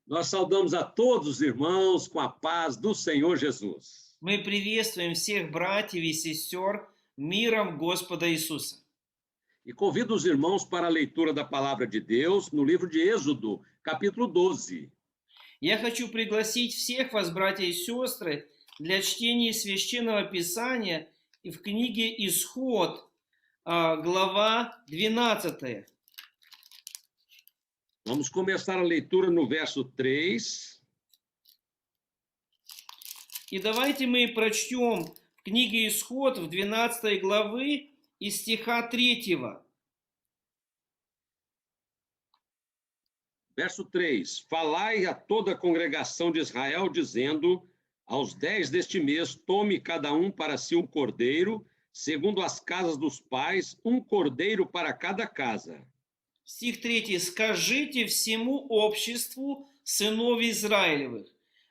Nós saudamos a todos os irmãos com a paz do Senhor Jesus. Мы приветствуем всех братьев и сестер миром Господа Иисуса. E convido os irmãos para a leitura da palavra de Deus no livro de Êxodo, capítulo 12. Я хочу пригласить всех вас, братья и сестры, для чтения Священного Писания и в книге Исход, глава 12. Vamos começar a leitura no verso 3. И давайте мы прочтем в книге Исход в 12 главы из стиха 3. Verso 3. Falai a toda a congregação de Israel, dizendo: aos 10 deste mês, tome cada um para si um cordeiro, segundo as casas dos pais, um cordeiro para cada casa. Стих 3. «Скажите всему обществу сынов Израилевых,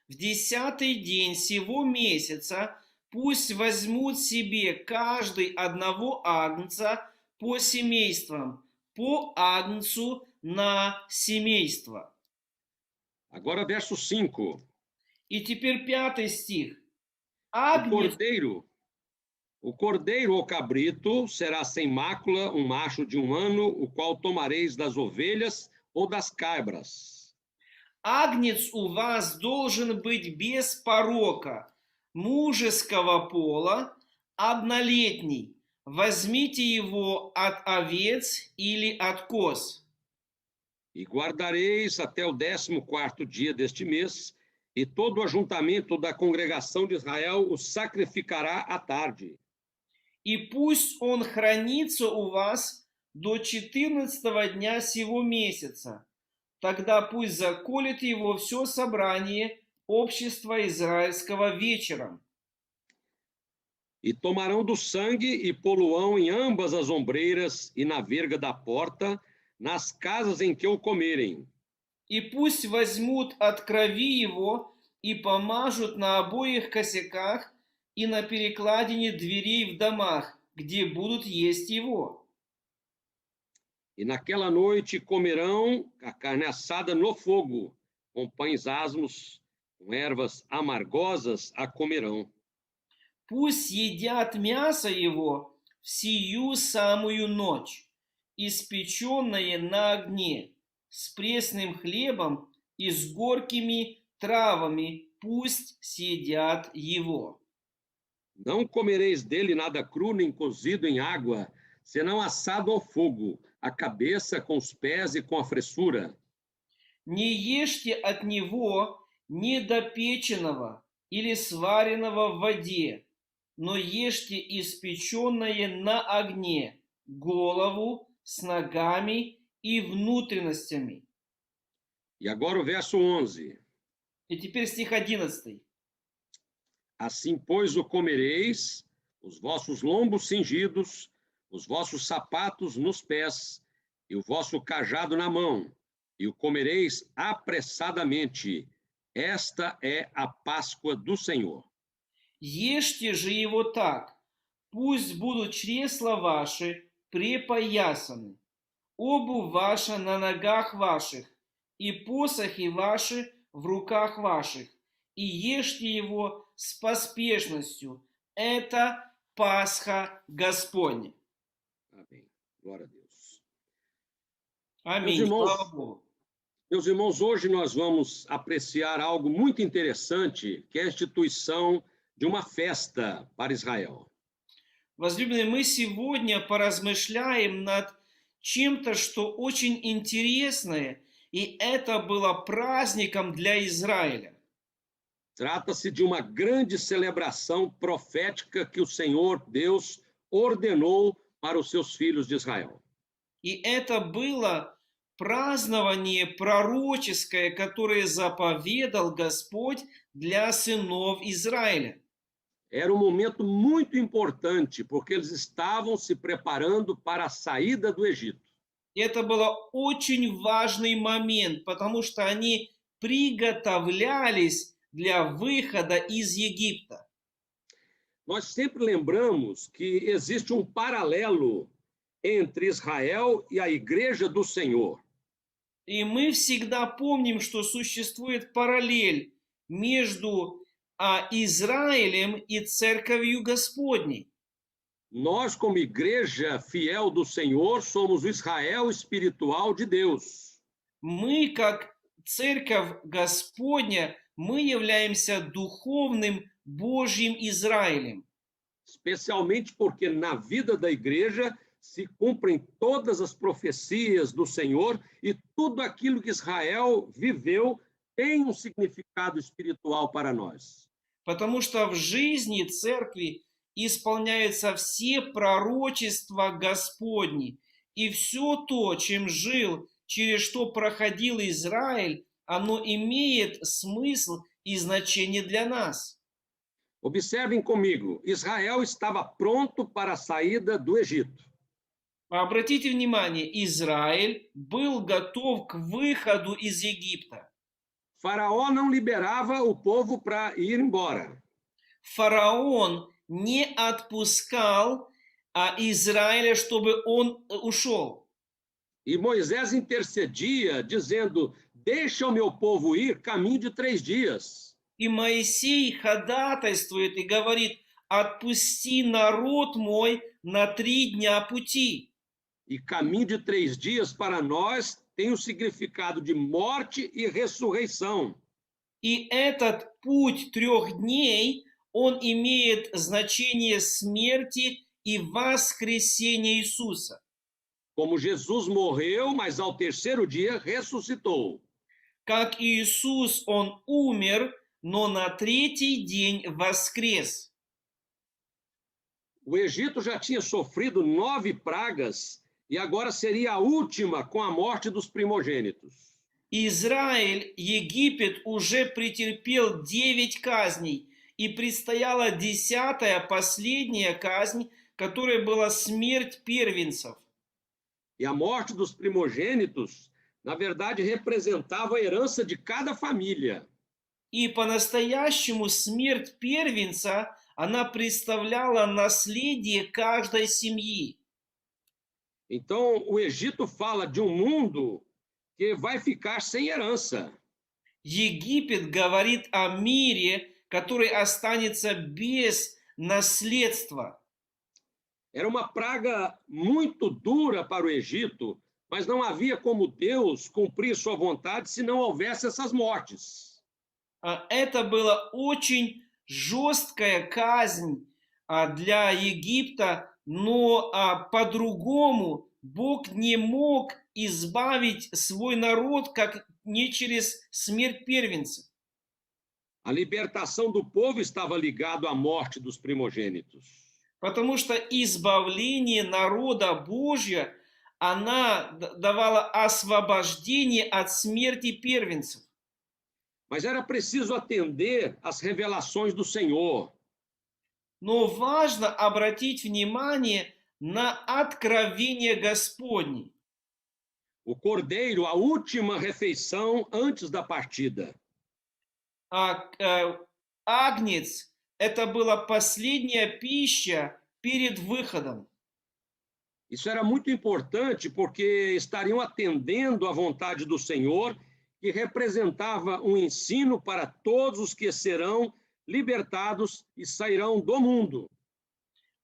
в 10-й день сего месяца пусть возьмут себе каждый одного агнца по семействам, по агнцу на семейство». Agora, verso 5. И теперь 5 стих. O cordeiro ou cabrito será sem mácula, um macho de 1 ano, o qual tomareis das ovelhas ou das cabras. Агнец у вас должен быть без порока, мужеского пола, однолетний. Возьмите его от овец или от коз. E guardareis até o 14º dia deste mês, e todo o ajuntamento da congregação de Israel o sacrificará à tarde. И пусть он хранится у вас до 14-го дня сего месяца. Тогда пусть заколет его все собрание общества израильского вечером. E tomarão do sangue e poluão em ambas as ombreiras e na verga da porta, nas casas em que o comerem. И пусть возьмут от крови его и помажут на обоих косяках и на перекладине дверей в домах, где будут есть его. E naquela noite comerão a carne assada no fogo, com pães asmos, com ervas amargosas a comerão. Пусть едят мясо его в сию самую ночь, испеченное на огне, с пресным хлебом и с горькими травами, пусть съедят его. Não comereis dele nada cru nem cozido em água, senão assado ao fogo, a cabeça com os pés e com a fressura. Не ешьте от него недопеченного или сваренного в воде, но ешьте испеченное на огне, голову с ногами и внутренностями. E agora o verso 11. И теперь стих 11. Assim, pois, o comereis, os vossos lombos cingidos, os vossos sapatos nos pés, e o vosso cajado na mão, e o comereis apressadamente. Esta é a Páscoa do Senhor. Ешьте же его так, пусть будут чресла ваши препоясаны, обувь ваша на ногах ваших, и посохи ваши в руках ваших, и ешьте его с поспешностью. Это Пасха Господня. Amém. Glória a Deus. Аминь. Слава Богу. Meus irmãos, hoje nós vamos apreciar algo muito interessante, que é a instituição de uma festa para Israel. Возлюбленные, мы сегодня поразмышляем над чем-то, что очень интересное, и это было праздником для Израиля. Trata-se de uma grande celebração profética que o Senhor Deus ordenou para os seus filhos de Israel. И это было празднование пророческое, которое заповедал Господь для сынов Израиля. Era um momento muito importante, porque eles estavam se preparando para a saída do Egito. И это был очень важный момент, потому что они приготовлялись для выхода из Египта. Nós sempre lembramos que existe um paralelo entre Israel e a Igreja do Senhor. И мы всегда помним, что существует параллель между Израилем и Церковью Господней. Nós, como igreja fiel do Senhor, somos o Israel espiritual de Deus. Мы, как Церковь Господня, мы являемся духовным Божьим Израилем. Especialmente porque na vida da igreja se cumprem todas as profecias do Senhor e tudo aquilo que Israel viveu tem um significado espiritual para nós. Потому что в жизни Церкви исполняются все пророчества Господни. И все то, чем жил, через что проходил Израиль, оно имеет смысл и значение для нас. Observem comigo, Israel estava pronto para a saída do Egito. Обратите внимание, Израиль был готов к выходу из Египта. Faraó não liberava o povo para ir embora. Фараон не отпускал Израиля, чтобы он ушел. E Moisés intercedia, dizendo: deixa o meu povo ir, caminho de 3 dias. И Моисей ходатайствует и говорит: отпусти народ мой на 3 дня пути. E caminho de 3 dias para nós tem o significado de morte e ressurreição. И этот путь 3 дней, он имеет значение смерти и воскресения Иисуса. Como Jesus morreu, mas ao 3º dia ressuscitou. Как Иисус, он умер, но на 3-й день воскрес. O Egito já tinha sofrido 9 pragas e agora seria a última com a morte dos primogênitos. Израиль, Египет уже претерпел 9 казней, и предстояла 10-я, последняя казнь, которая была смерть первенцев. E a morte dos primogênitos, na verdade, representava a herança de cada família. И по-настоящему смерть первенца, она представляла наследие каждой семьи. Então, o Egito fala de um mundo que vai ficar sem herança. Египет говорит о мире, который останется без наследства. Era uma praga muito dura para o Egito, mas não havia como Deus cumprir sua vontade se não houvesse essas mortes. Это была очень жесткая казнь для Египта, но по-другому Бог не мог избавить свой народ, как не через смерть первенцев. A libertação do povo estava ligado à morte dos primogênitos. Потому что избавление народа Божьего, она давала освобождение от смерти первенцев. Mas era preciso atender às revelações do Senhor. Но важно обратить внимание на откровение Господне. O cordeiro, a última refeição antes da partida. Агнец – это была последняя пища перед выходом. Isso era muito importante porque estariam atendendo à vontade do Senhor, que representava um ensino para todos os que serão libertados e sairão do mundo.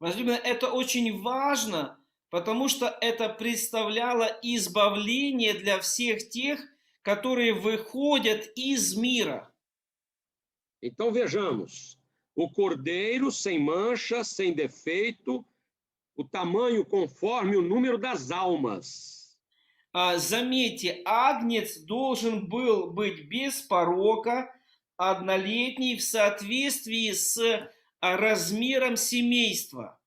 Возлюбленные, это очень важно, потому что это представляло избавление для всех тех, которые выходят из мира. Então vejamos, o cordeiro sem mancha, sem defeito, o tamanho conforme o número das almas. Заметьте, агнец должен был быть без порока, однолетний, в соответствии с размером семейства.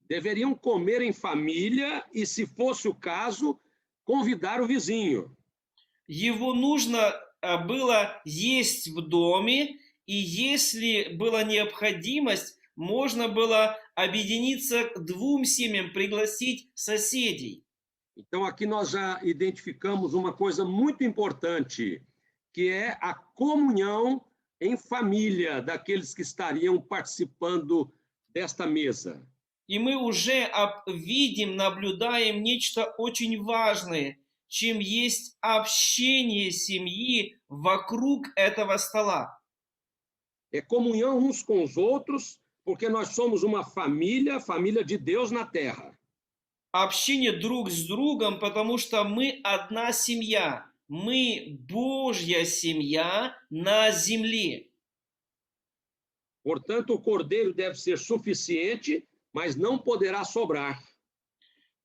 Deveriam comer em família e, se fosse o caso, convidar o vizinho. Его нужно было есть в доме, и если была необходимость, можно было объединиться к 2 семьям, пригласить соседей. Então, aqui nós já identificamos uma coisa muito importante, que é a comunhão em família daqueles que estariam participando desta mesa. И мы уже видим, наблюдаем нечто очень важное. чем есть общение семьи вокруг этого стола. É comunhão uns com os outros, porque nós somos uma família, família de Deus na terra. Общение друг с другом, потому что мы одна семья. Мы Божья семья на земле. Portanto, o cordeiro deve ser suficiente, mas não poderá sobrar.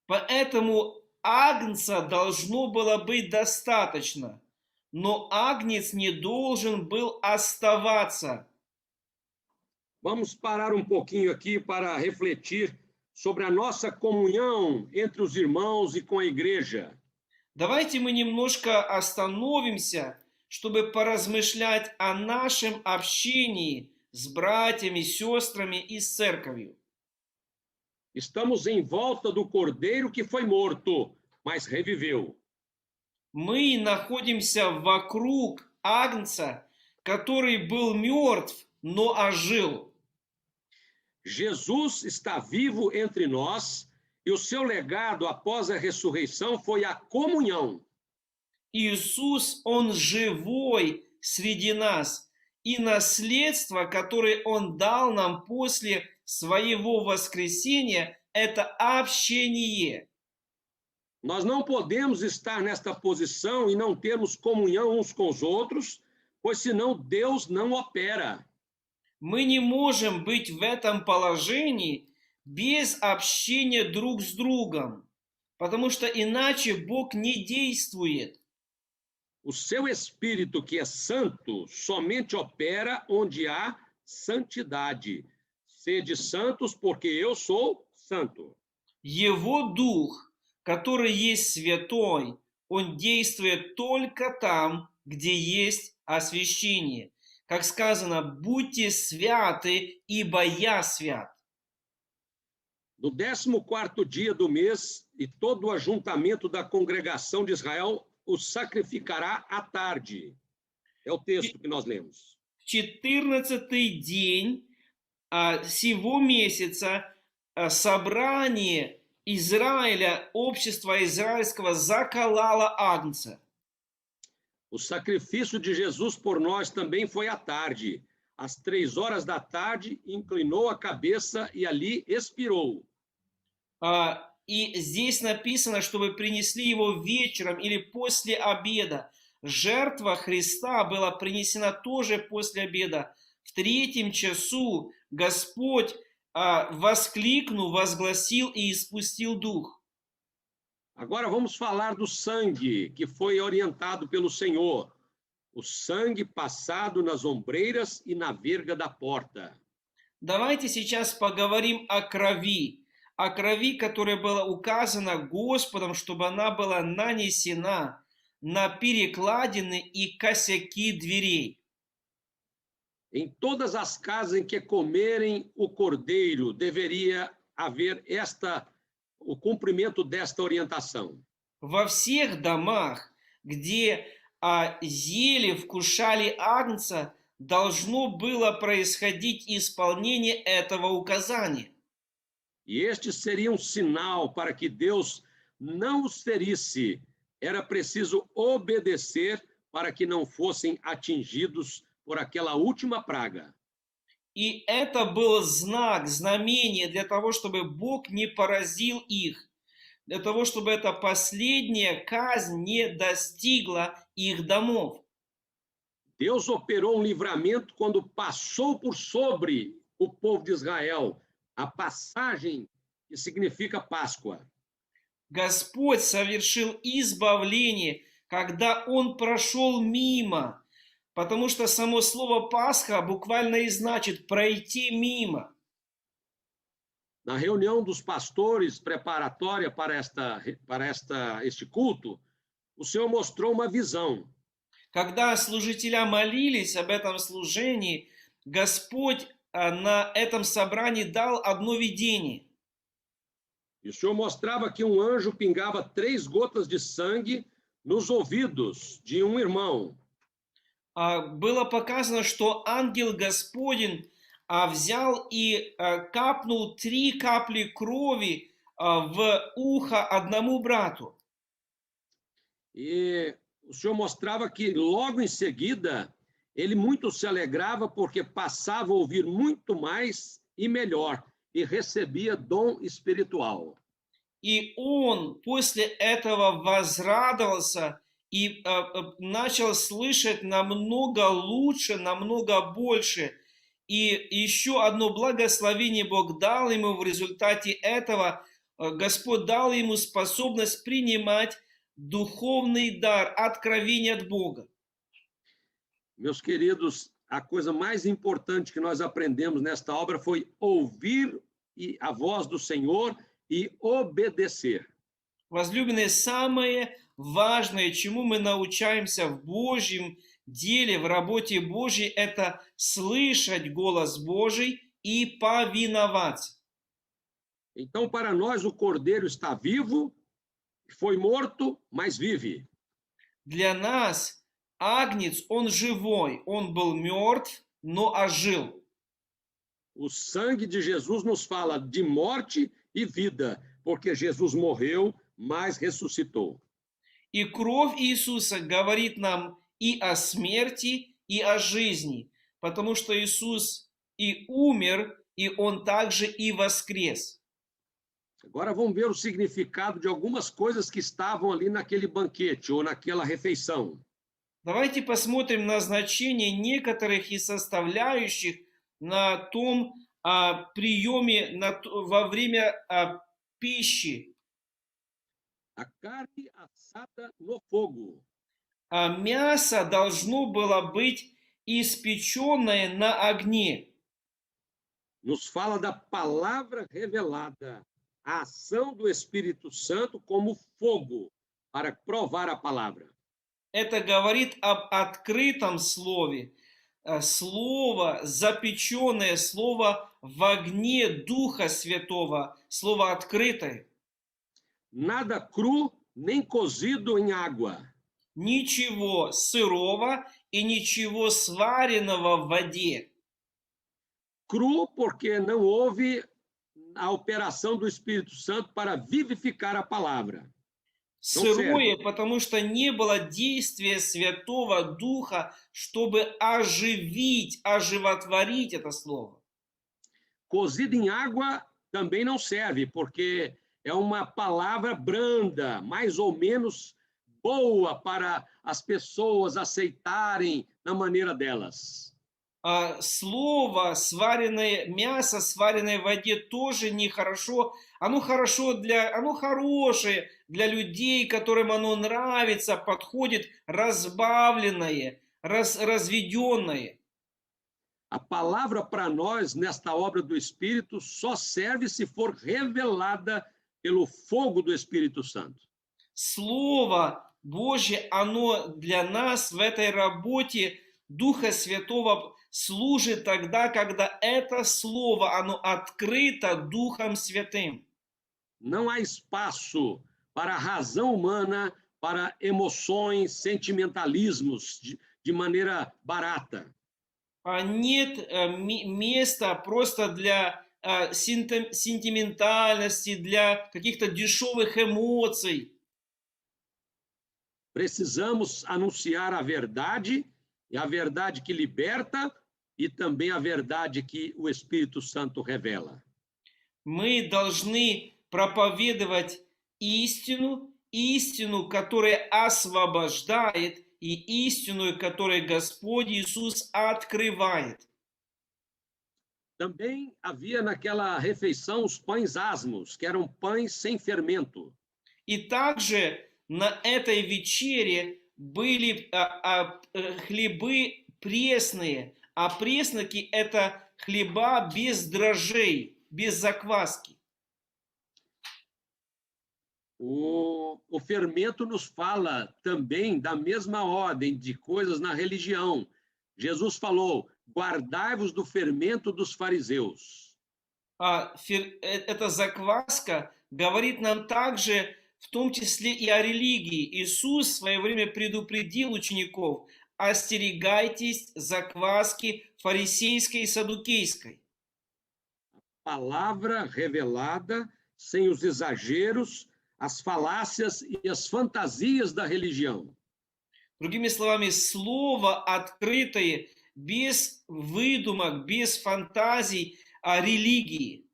Поэтому агнца должно было быть достаточно. Но агнец не должен был оставаться. Vamos parar um pouquinho aqui para refletir sobre a nossa comunhão entre os irmãos e com a igreja. Давайте мы немножко остановимся, чтобы поразмышлять о нашем общении с братьями, сестрами и с церковью. Estamos em volta do cordeiro que foi morto, mas reviveu. Мы находимся вокруг агнца, который был мертв, но ожил. Jesus está vivo entre nós e o seu legado após a ressurreição foi a comunhão. Иисус, Он живой среди нас. И наследство, которое Он дал нам после Своего воскресения, это общение. Nós não podemos estar nesta posição e não termos comunhão uns com os outros, pois senão Deus não opera. Мы не можем быть в этом положении без общения друг с другом, потому что иначе Бог не действует. O seu Espírito, que é santo, somente opera onde há santidade. Sede santos, porque eu sou santo. Его Дух, который есть святой, Он действует только там, где есть освящение. Как сказано, будьте святы, ибо я свят. No 14º dia do mês, e todo o ajuntamento da congregação de Israel o sacrificará à tarde. É o texto que nós lemos. В 14-й день сего месяца собрание Израиля, общество израильского, заколало агнца. O sacrifício de Jesus por nós também foi à tarde. Às 3 horas da tarde, inclinou a cabeça e ali expirou. И здесь написано, чтобы принесли его вечером или после обеда. Жертва Христа была принесена тоже после обеда. В 3-м часу Господь, воскликнув, возгласил и испустил дух. Agora vamos falar do sangue que foi orientado pelo Senhor. O sangue passado nas ombreiras e na verga da porta. Давайте сейчас поговорим о крови, которая была указана Господом, чтобы она была нанесена на перекладины и косяки дверей. Em todas as casas em que comerem o cordeiro, deveria haver o cumprimento desta orientação. Во всех домах, где ели, вкушали агнца, должно было происходить исполнение этого указания. E este seria um sinal para que Deus não os ferisse. Era preciso obedecer para que não fossem atingidos por aquela última praga. И это был знак, знамение для того, чтобы Бог не поразил их, для того, чтобы эта последняя казнь не достигла их домов. Deus operou um livramento quando passou por sobre o povo de Israel, a passagem que significa Páscoa. Господь совершил избавление, когда Он прошел мимо, потому что само слово Пасха буквально и значит пройти мимо. Na reunião dos pastores preparatória para este culto, o Senhor mostrou uma visão. Когда служителя молились об этом служении, Господь на этом собрании дал одно видение. E o Senhor mostrava que um anjo pingava 3 gotas de sangue nos ouvidos de um irmão. Было показано, что ангел Господень взял и капнул 3 капли крови в ухо одному брату. E o Senhor mostrava que logo em seguida ele muito se alegrava porque passava a ouvir muito mais e melhor e recebia dom espiritual. И он после этого возрадовался и начал слышать намного лучше, намного больше. И еще одно благословение Бог дал ему в результате этого. Господь dал ему способность принимать духовный дар, откровение от Бога. Meus queridos, a coisa mais importante que nós aprendemos nesta obra foi ouvir a voz do Senhor e obedecer. Возлюбленные, самое важное, чему мы научаемся в Божьем деле, в работе Божьей, это слышать голос Божий и повиноваться. Então, para nós, o Cordeiro está vivo, foi morto, mas vive. Для нас Агнец, он живой, он был мертв, но ожил. O sangue de Jesus nos fala de morte e vida, porque Jesus morreu, mas ressuscitou. И кровь Иисуса говорит нам и о смерти, и о жизни, потому что Иисус и умер, и Он также и воскрес. Agora vamos ver o significado de algumas coisas que estavam ali naquele banquete ou naquela refeição. Давайте посмотрим на значение некоторых из составляющих на том приеме во время пищи. A carne assada no fogo. Мясо должно было быть испеченное на огне. Nos fala da palavra revelada, a ação do Espírito Santo como fogo para provar a palavra. Это говорит об открытом слове. Слово, запеченное слово в огне Духа Святого, слово открытое. Nada cru nem cozido em água. Ничего сырого и ничего сваренного в воде. Cru porque não houve a operação do Espírito Santo para vivificar a palavra. Сырое, потому что не было действия Святого Духа, чтобы оживить, оживотворить это слово. Cozido em água também não serve, porque é uma palavra branda, mais ou menos boa para as pessoas aceitarem na maneira delas. Слово, сваренное, мясо, сваренное в воде, тоже нехорошо. Оно хорошее для людей, которым оно нравится, подходит, разбавленное, разведенное. A palavra para nós, nesta obra do Espírito, só serve se for revelada pelo fogo do Espírito Santo. Слово Божье, оно для нас в этой работе Духа Святого служит тогда, когда это слово, оно открыто Духом Святым. Não há espaço para a razão humana, para emoções, sentimentalismos de maneira barata. Нет места просто для сентиментальности, для каких-то дешевых эмоций. Precisamos anunciar a verdade, e a verdade que liberta, e também a verdade que o Espírito Santo revela. Мы должны проповедовать истину, истину, которая освобождает, и истину, которую Господь Иисус открывает. Também havia naquela refeição os pães asmos, que eram pães sem fermento. И также на этой вечере были хлебы пресные, а пресноки – это хлеба без дрожжей, без закваски. O fermento nos fala também da mesma ordem de coisas na religião. Jesus falou, guardai-vos do fermento dos fariseus. Эта закваска говорит нам также, в том числе и о религии. Иисус в свое время предупредил учеников, остерегайтесь закваски фарисейской и саддукейской. Palavra revelada, sem os exageros, as falácias e as fantasias da religião. Другими словами, слово открытое, без выдумок, без фантазий о религии.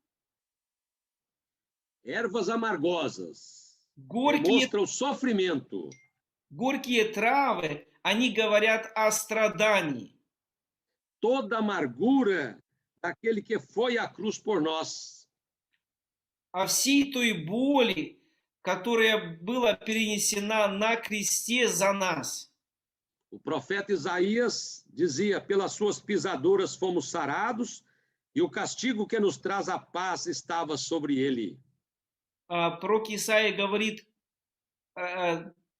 Ervas amargosas Горькие, demonstra o sofrimento. горькие травы, они говорят о страдании. Toda a amargura daquele que foi à cruz por nós. О всей той боли, которая была перенесена на кресте за нас. O profeta Isaías dizia: pelas suas pisaduras fomos sarados, e o castigo que nos traz a paz estava sobre ele. Пророк Исаия говорит,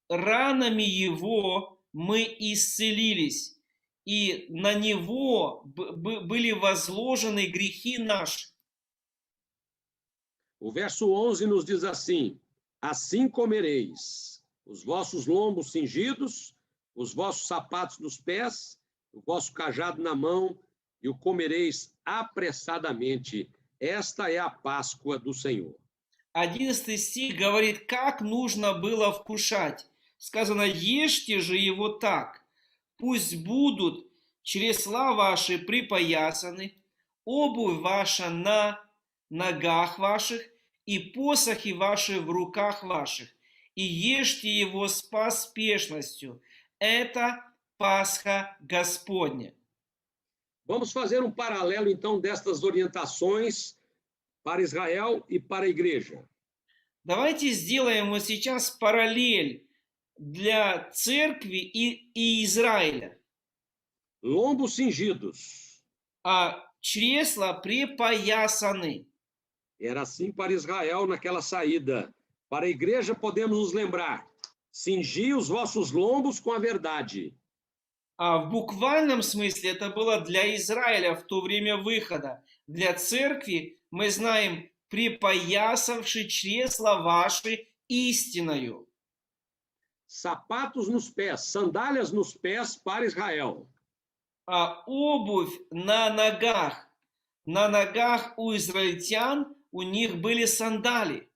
ранами его мы исцелились, и на него были возложены грехи наши. O verso 11 nos diz assim: assim comereis os vossos lombos cingidos, os vossos sapatos nos pés, o vosso cajado na mão, e o comereis apressadamente. Esta é a Páscoa do Senhor. 11 стих говорит, как нужно было вкушать. Сказано, ешьте же его так. Пусть будут чресла ваши припоясаны, обувь ваша на ногах ваших, и посохи ваши в руках ваших. И ешьте его с поспешностью. Это Пасха Господня. Vamos fazer um paralelo, então, destas orientações para Israel e para a igreja. Давайте сделаем вот сейчас параллель для церкви и Израиля. Lombos cingidos. Чресла припоясаны. Era assim para Israel naquela saída. Para a igreja podemos nos lembrar: cingi os vossos lombos com a verdade. В буквальном смысле это было для Израиля в то время выхода. Для церкви мы знаем, припоясавши чресла ваши истиною. Sapatos nos pés, sandálias nos pés para Israel. Обувь на ногах. На ногах у израильтян у них были сандали.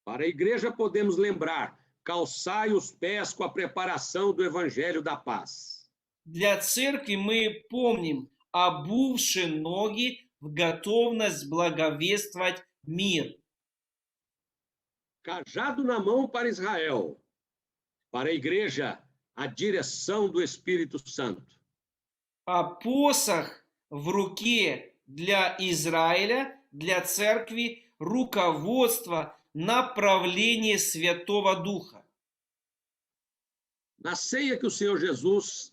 Para a igreja podemos lembrar: calçai os pés com a preparação do evangelho da paz. Для церкви мы помним, обувши ноги в готовность благовествовать мир. Cajado na mão para Israel. Para a igreja, a direção do Espírito Santo. Посох в руке для Израиля, для церкви, руководство, направление Святого Духа. Na ceia que o Senhor Jesus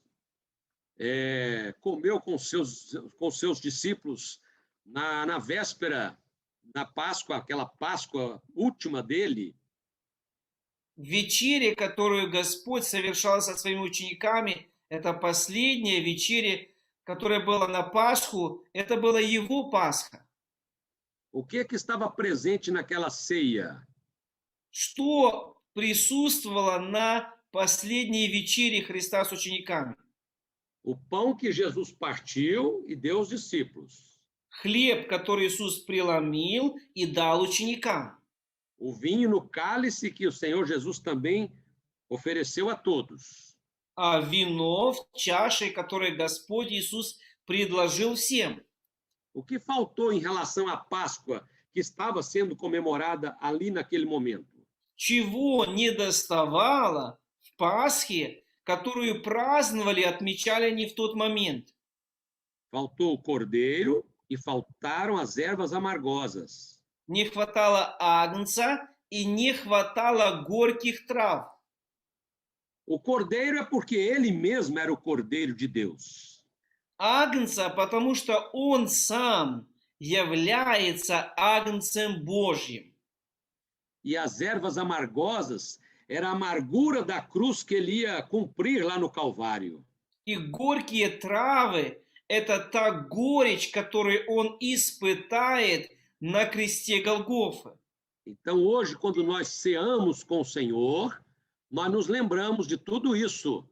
comeu com seus discípulos na véspera da Páscoa, aquela Páscoa última dele, В вечере, которую Господь совершал со своими учениками, это последняя вечеря, которая была на Пасху, это была его Пасха. o que estava presente naquela ceia? Что присутствовало на последней вечере Христа с учениками? O pão que Jesus partiu e deu aos discípulos. Хлеб, который Иисус преломил и дал ученикам. O vinho no cálice que o Senhor Jesus também ofereceu a todos. Вино в чаше, которое Господь Иисус предложил всем. O que faltou em relação à Páscoa que estava sendo comemorada ali naquele momento? Чего не доставало в Пасхе, которую праздновали, отмечали они в тот момент? Faltou o cordeiro e faltaram as ervas amargosas. Не хватало агнца и не хватало горьких трав. O cordeiro é porque ele mesmo era o cordeiro de Deus. Агнца, потому что он сам является агнцем Божьим. E as ervas amargosas era a amargura da cruz que ele ia cumprir lá no Calvário. И горькие травы – это та горечь, которую он испытает на кресте Голгофы. Então, hoje, quando nós ceamos com o Senhor, nós nos lembramos de tudo isso,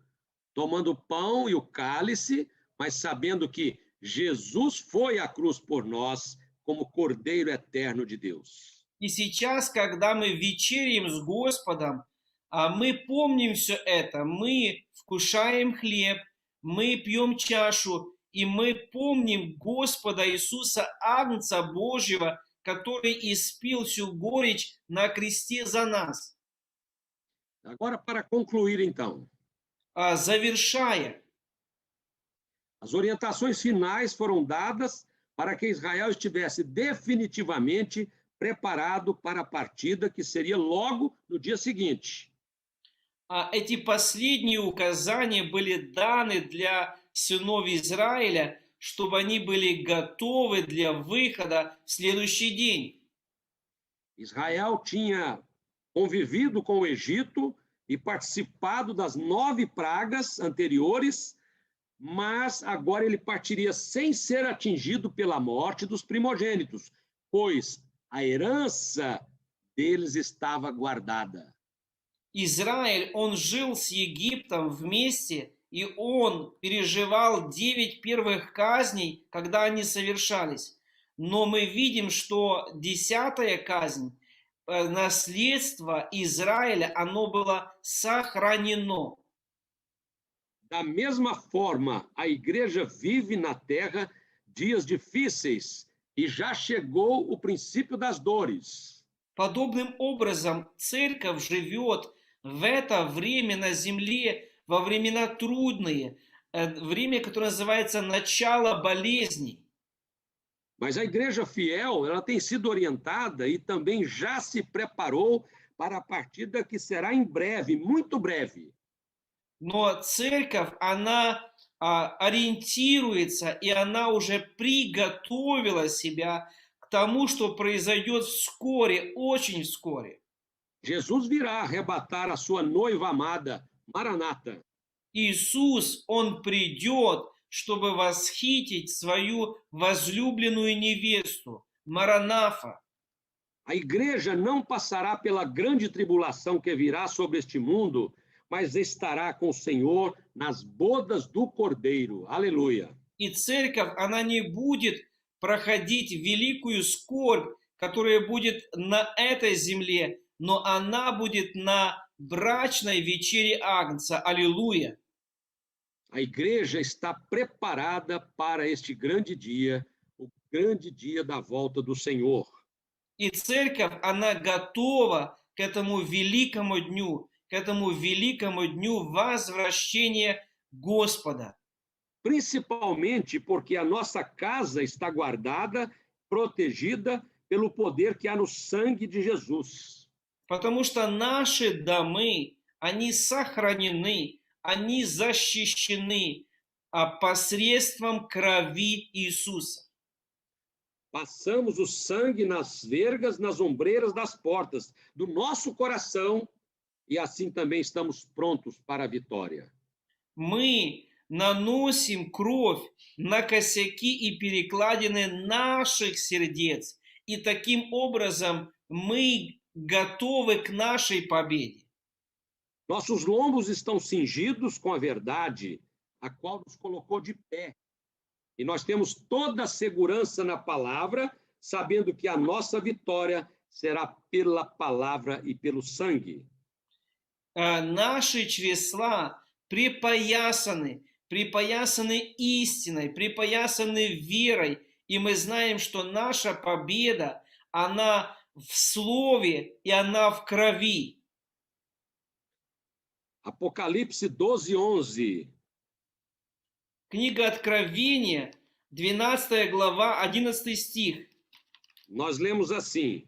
tomando o pão e o cálice, mas sabendo que Jesus foi à cruz por nós como Cordeiro eterno de Deus. И сейчас, когда мы вечеряем с Господом, мы помним все это, мы вкушаем хлеб, мы пьем чашу, и мы помним Господа Иисуса, Агнца Божьего, который испил всю горечь на кресте за нас. Agora, para concluir, então, Завершая, as orientações finais foram dadas para que Israel estivesse definitivamente preparado para a partida que seria logo no dia seguinte. эти последние указания были даны для сынов Израиля, чтобы они были готовы для выхода в следующий день. Israel tinha convivido com o Egito e participado das 9 pragas anteriores, mas agora ele partiria sem ser atingido pela morte dos primogênitos, pois a herança deles estava guardada. Израиль, он жил с Египтом вместе, и он переживал 9 первых казней, когда они совершались. Но мы видим, что 10-я казнь, наследство Израиля, оно было сохранено. Da mesma forma, a igreja vive na terra dias difíceis e já chegou o princípio das dores. Подобным образом церковь живет в это время на земле, во времена трудные, время, которое называется начало болезней. Mas a igreja fiel, ela tem sido orientada e também já se preparou para a partida que será em breve, muito breve. Но церковь, она ориентируется, и она уже приготовила себя к тому, что произойдет вскоре, очень вскоре. Jesus virá arrebatar a sua noiva amada, Maranata. Иисус, Он придет, чтобы восхитить свою возлюбленную невесту, Маранафа. A igreja não passará pela grande tribulação que virá sobre este mundo, mas estará com o Senhor nas bodas do Cordeiro. Aleluia. И церковь, она не будет проходить великую скорбь, которая будет на этой земле, но она будет на брачной вечере Агнца. Аллилуйя. A igreja está preparada para este grande dia, o grande dia da volta do Senhor. И церковь, она готова к этому великому дню возвращения Господа. Principalmente porque a nossa casa está guardada, protegida pelo poder que há no sangue de Jesus. Потому что наши домы, они сохранены, они защищены посредством крови Иисуса. Passamos o sangue nas vergas, nas ombreiras das portas do nosso coração e assim também estamos prontos para a vitória. Мы наносим кровь на косяки и перекладины наших сердец, и таким образом мы готовы к нашей победе. Nossos lombos estão cingidos com a verdade, a qual nos colocou de pé. E nós temos toda a segurança na palavra, sabendo que a nossa vitória será pela palavra e pelo sangue. Наши чресла припоясаны истиной, припоясаны верой, и мы знаем, что наша победа, она в слове и она в крови. Apocalipse 12:11. Книга Откровения, 12 глава, 11 стих. Nós lemos assim: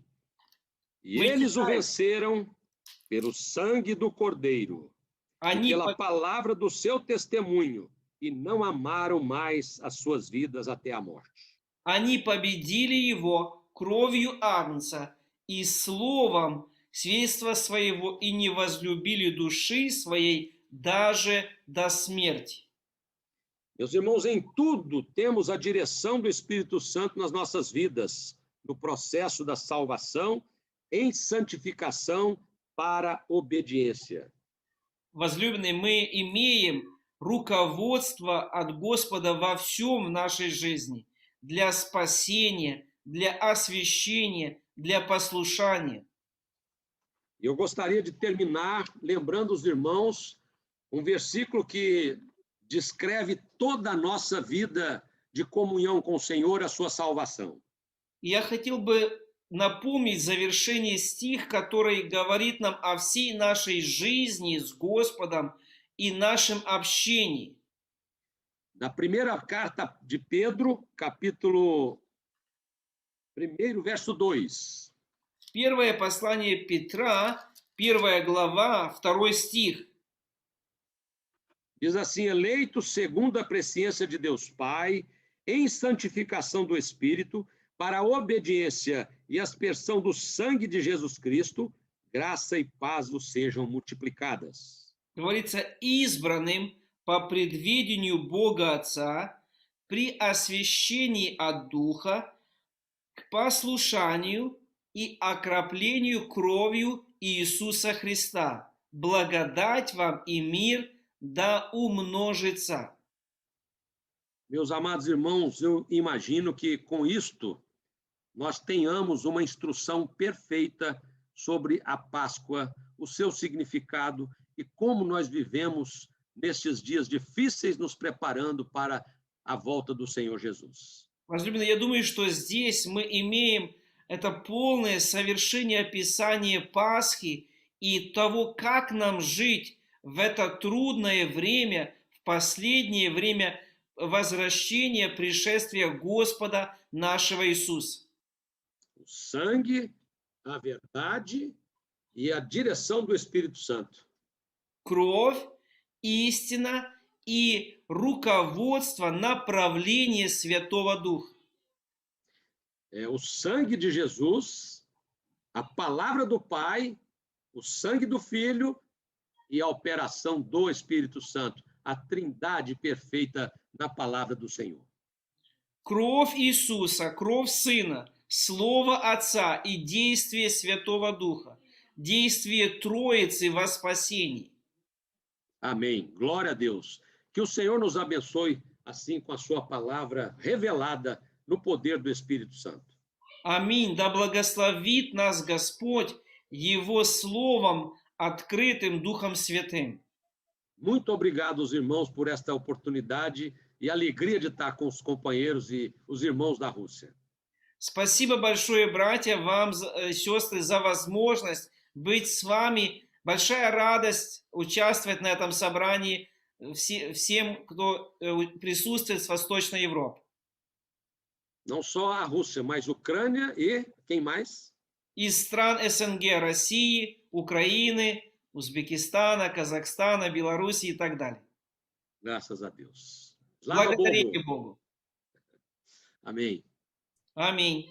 E eles o venceram pelo sangue do Cordeiro, e pela palavra do seu testemunho, e não amaram mais as suas vidas até a morte. Они победили его кровью Агнца и словом свидетельства своего, и не возлюбили души своей даже до смерти. Meus irmãos, em tudo temos a direção do Espírito Santo nas nossas vidas, no processo da salvação, em santificação para obediência. Возлюбленные, мы имеем руководство от Господа во всем в нашей жизни, для спасения, для освящения, для послушания. Eu gostaria de terminar lembrando os irmãos um versículo que descreve toda a nossa vida de comunhão com o Senhor, a sua salvação. Я хотел бы напомнить в завершение стих, который говорит нам о всей нашей жизни с Господом и нашем общении. Na primeira carta de Pedro, capítulo 1, verso 2. Первое послание Петра, 1 глава, 2 стих. Diz assim: eleitos segundo a presciência de Deus Pai, em santificação do Espírito, para a obediência e aspersão do sangue de Jesus Cristo, graça e paz vos sejam multiplicadas. Говорится, избранным по предвидению Бога Отца при освящении от Духа к послушанию и окроплению кровью Иисуса Христа. Благодать вам и мир да умножится. Meus amados irmãos, eu imagino que com isto nós tenhamos uma instrução perfeita sobre a Páscoa, o seu significado e como nós vivemos nestes dias difíceis, nos preparando para a volta do Senhor Jesus. Возлюбленные, я думаю, что здесь мы имеем это полное совершение описания Пасхи и того, как нам жить в это трудное время, в последнее время возвращения, пришествия Господа нашего Иисуса. O sangue, a verdade e a direção do Espírito Santo. Кровь, истина и руководство, направление Святого Духа. O sangue de Jesus, a palavra do Pai, o sangue do Filho e a operação do Espírito Santo, a trindade perfeita na palavra do Senhor. Кровь Иисуса, кровь Сына, Слово Отца и действие Святого Духа, действие Троицы во спасении. Amém. Glória a Deus. Que o Senhor nos abençoe assim com a sua palavra revelada no poder do Espírito Santo. Аминь. Да благословит нас Господь Его Словом, открытым Духом Святым. Muito obrigado aos irmãos por esta oportunidade e alegria de estar com os companheiros e os irmãos da Rússia. Спасибо большое, братья, вам, сестры, за возможность быть с вами. Большая радость участвовать на этом собрании всем, кто присутствует с Восточной Европы. Não só a Rússia, mas Ucrânia e quem mais? Из стран СНГ, России, Украины, Узбекистана, Казахстана, Беларуси и так далее. Graças a Deus. Slava Bogu. Благодарение Богу. Amém. Аминь.